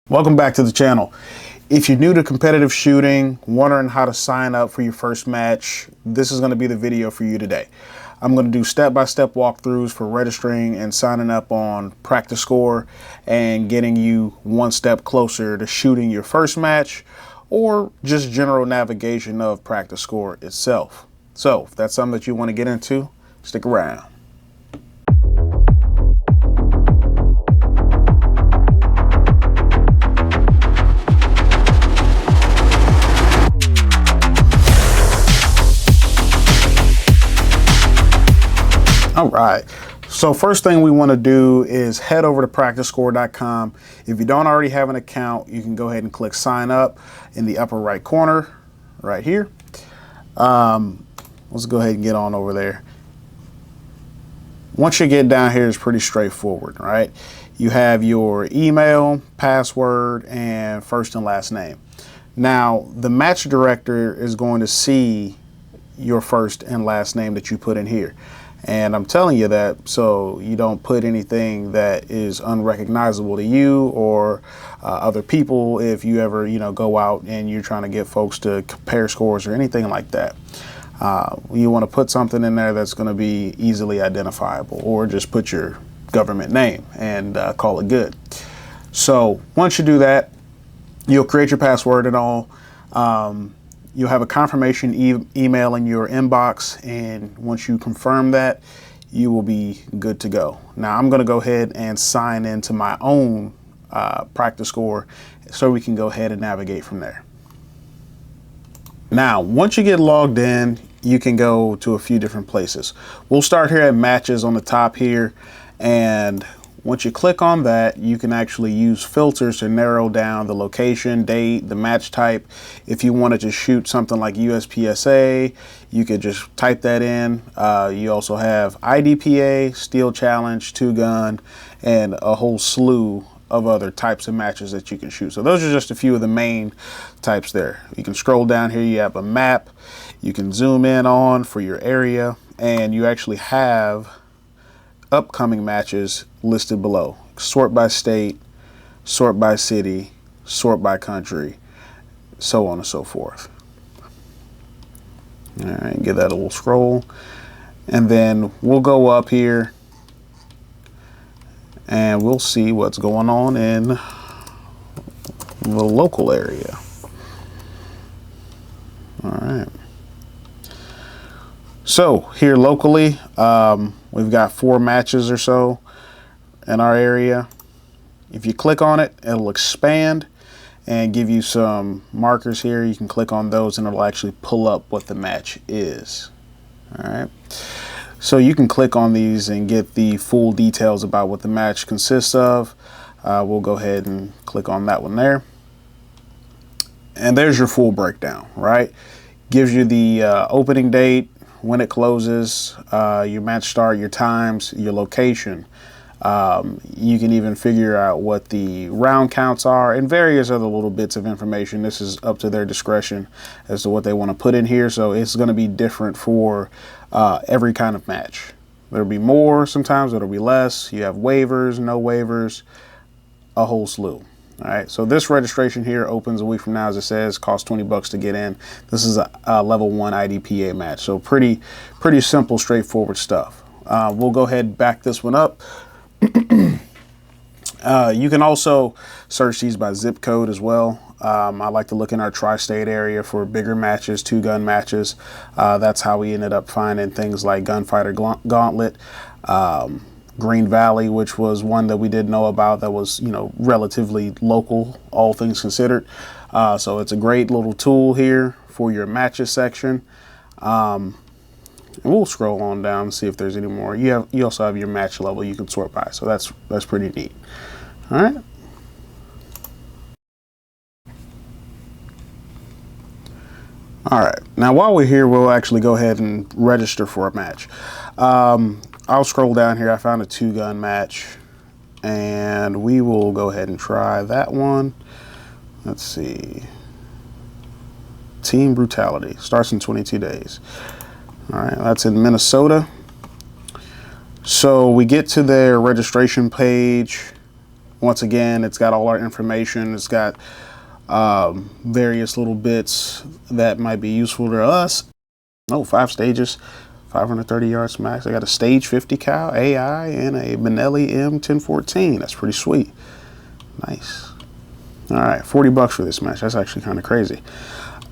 Welcome back to the channel. If you're new to competitive shooting, wondering how to sign up for your first match, this is going to be the video for you today. I'm going to do step-by-step walkthroughs for registering and signing up on practiscore and getting you one step closer to shooting your first match or just general navigation of practiscore itself. So if that's something that you want to get into, stick around. All right, so first thing we want to do is head over to practiscore.com. If you don't already have an account, you can go ahead and click sign up in the upper right corner right here. Let's go ahead and get on over there. Once you get down here, it's pretty straightforward, right? You have your email, password, and first and last name. Now, the match director is going to see your first and last name that you put in here. And I'm telling you that so you don't put anything that is unrecognizable to you or other people if you ever, go out and you're trying to get folks to compare scores or anything like that. You want to put something in there that's going to be easily identifiable, or just put your government name and call it good. So once you do that, you'll create your password and all. You'll have a confirmation email in your inbox, and once you confirm that, you will be good to go. Now I'm going to go ahead and sign into my own practiscore so we can go ahead and navigate from there. Now, once you get logged in, you can go to a few different places. We'll start here at matches on the top here, and once you click on that, you can actually use filters to narrow down the location, date, the match type. If you wanted to shoot something like USPSA, you could just type that in. You also have IDPA, Steel Challenge, Two Gun, and a whole slew of other types of matches that you can shoot. So those are just a few of the main types there. You can scroll down here, you have a map, you can zoom in on for your area, and you actually have upcoming matches listed below. Sort by state, sort by city, sort by country, so on and so forth. All right, give that a little scroll, and then we'll go up here and we'll see what's going on in the local area. All right. So here locally, we've got 4 matches or so in our area. If you click on it, it'll expand and give you some markers here. You can click on those and it'll actually pull up what the match is. All right. So you can click on these and get the full details about what the match consists of. We'll go ahead and click on that one there. And there's your full breakdown, right? Gives you the opening date, when it closes, your match start, your times, your location. You can even figure out what the round counts are and various other little bits of information. This is up to their discretion as to what they want to put in here. So it's going to be different for every kind of match. There'll be more, sometimes it'll be less. You have waivers, no waivers, a whole slew. All right, so this registration here opens a week from now, as it says, costs $20 to get in. This is a level 1 IDPA match, so pretty simple, straightforward stuff. We'll go ahead and back this one up. You can also search these by zip code as well. I like to look in our tri-state area for bigger matches, 2-gun matches. That's how we ended up finding things like Gunfighter Gauntlet, Green Valley, which was one that we didn't know about that was, relatively local, all things considered. So it's a great little tool here for your matches section. And we'll scroll on down and see if there's any more. You also have your match level you can sort by, so that's pretty neat. All right. All right. Now while we're here, we'll actually go ahead and register for a match. I'll scroll down here. I found a 2-gun match, and we will go ahead and try that one. Let's see. Team Brutality starts in 22 days. All right, that's in Minnesota. So we get to their registration page. Once again, it's got all our information. It's got various little bits that might be useful to us. Oh, 5 stages, 530 yards max. I got a stage 50 cal AI and a Benelli M1014. That's pretty sweet. Nice. All right, 40 bucks for this match. That's actually kind of crazy.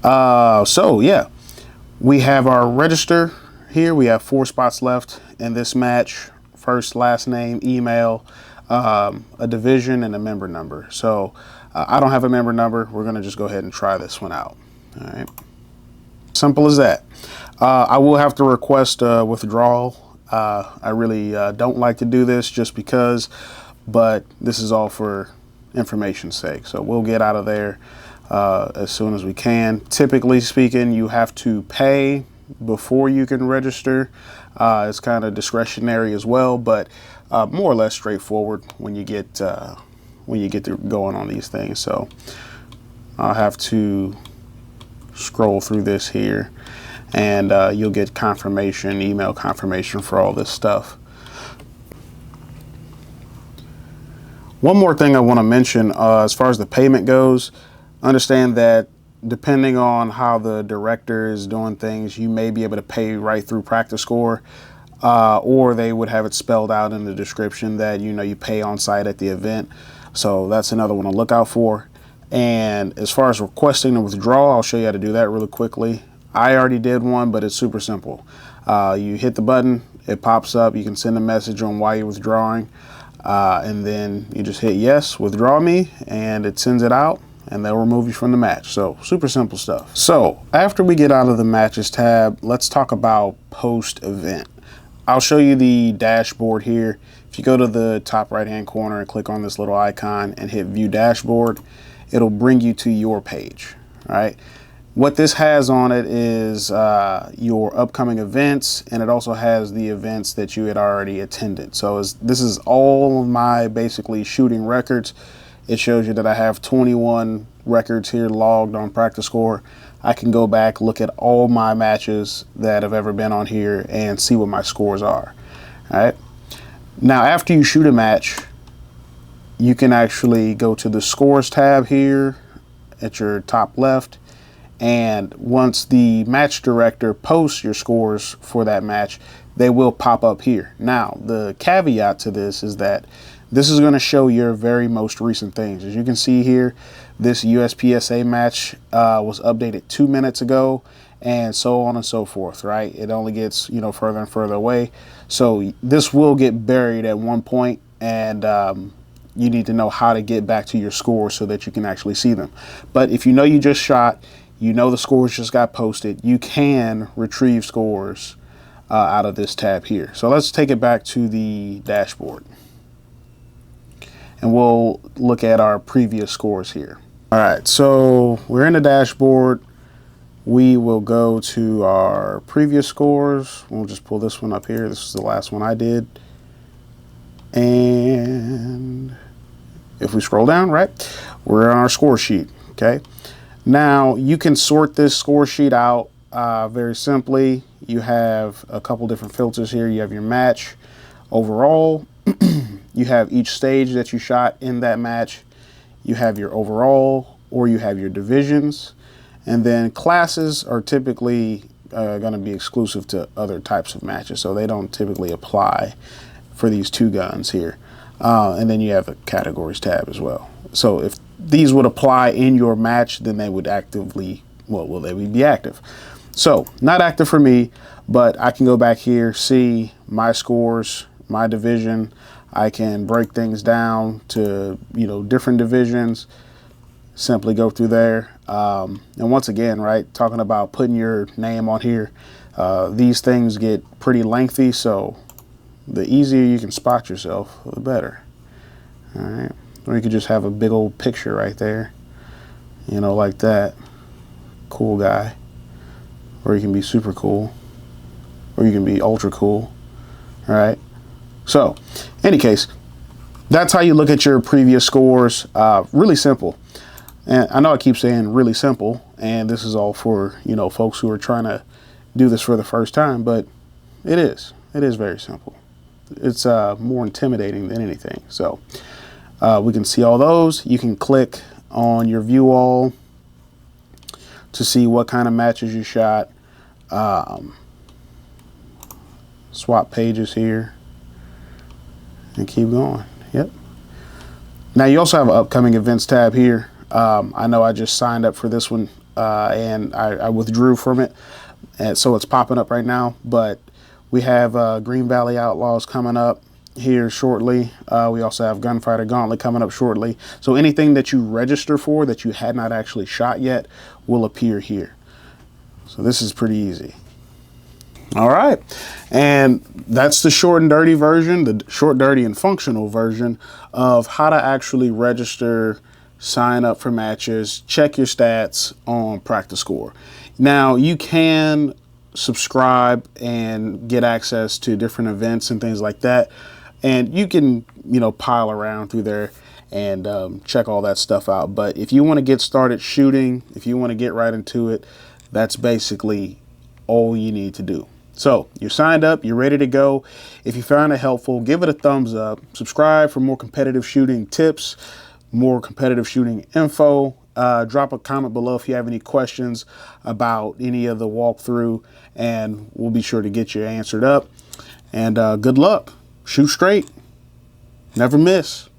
So yeah, we have our register here. We have 4 spots left in this match. First, last name, email, a division, and a member number. So I don't have a member number. We're gonna just go ahead and try this one out. All right, simple as that. I will have to request a withdrawal. I really don't like to do this just because, but this is all for information's sake. So we'll get out of there as soon as we can. Typically speaking, you have to pay before you can register. It's kind of discretionary as well, but more or less straightforward when you get to going on these things. So I'll have to scroll through this here, and you'll get confirmation, email confirmation for all this stuff. One more thing I want to mention as far as the payment goes, understand that depending on how the director is doing things, you may be able to pay right through practiscore, or they would have it spelled out in the description that you pay on site at the event. So that's another one to look out for. And as far as requesting a withdrawal, I'll show you how to do that really quickly. I already did one, but it's super simple. You hit the button, it pops up, you can send a message on why you're withdrawing, and then you just hit yes, withdraw me, and it sends it out, and they'll remove you from the match. So super simple stuff. So after we get out of the matches tab, let's talk about post-event. I'll show you the dashboard here. If you go to the top right hand corner and click on this little icon and hit view dashboard, it'll bring you to your page. All right. What this has on it is your upcoming events, and it also has the events that you had already attended. So this is all of my basically shooting records. It shows you that I have 21 records here logged on practiscore. I can go back, look at all my matches that have ever been on here and see what my scores are. All right. Now, after you shoot a match, you can actually go to the scores tab here at your top left. And once the match director posts your scores for that match, they will pop up here. Now, the caveat to this is that this is going to show your very most recent things. As you can see here, this USPSA match was updated 2 minutes ago, and so on and so forth, right? It only gets, further and further away. So this will get buried at one point, and you need to know how to get back to your scores so that you can actually see them. But if you just shot, the scores just got posted, you can retrieve scores out of this tab here. So let's take it back to the dashboard, and we'll look at our previous scores here. All right, so we're in the dashboard. We will go to our previous scores. We'll just pull this one up here. This is the last one I did. And if we scroll down, right, we're on our score sheet, okay? Now, you can sort this score sheet out very simply. You have a couple different filters here. You have your match, overall. You have each stage that you shot in that match. You have your overall, or you have your divisions. And then classes are typically going to be exclusive to other types of matches, so they don't typically apply for these 2 guns here. And then you have the categories tab as well. So if these would apply in your match, then they would actively, they would be active. So not active for me, but I can go back here, see my scores, my division. I can break things down to, different divisions, simply go through there. And once again, right, talking about putting your name on here, these things get pretty lengthy, so the easier you can spot yourself, the better. All right. Or you could just have a big old picture right there, like that. Cool guy. Or you can be super cool. Or you can be ultra cool. All right. So, any case, that's how you look at your previous scores. Really simple. And I know I keep saying really simple, and this is all for, folks who are trying to do this for the first time, but it is very simple. It's more intimidating than anything. So We can see all those. You can click on your view all to see what kind of matches you shot. Swap pages here and keep going. Yep. Now you also have an upcoming events tab here. I know I just signed up for this one and I withdrew from it, and so it's popping up right now. But we have Green Valley Outlaws coming up here shortly. We also have Gunfighter Gauntlet coming up shortly. So anything that you register for that you had not actually shot yet will appear here. So this is pretty easy. All right, and that's the short and dirty version, the short, dirty, and functional version of how to actually register, sign up for matches, check your stats on practiscore. Now you can subscribe and get access to different events and things like that, and you can, you know, pile around through there and check all that stuff out. But if you want to get started shooting, if you want to get right into it, that's basically all you need to do. So you're signed up, you're ready to go. If you found it helpful, give it a thumbs up, subscribe for more competitive shooting tips, more competitive shooting info. Drop a comment below if you have any questions about any of the walkthrough, and we'll be sure to get you answered up. And good luck. Shoot straight. Never miss.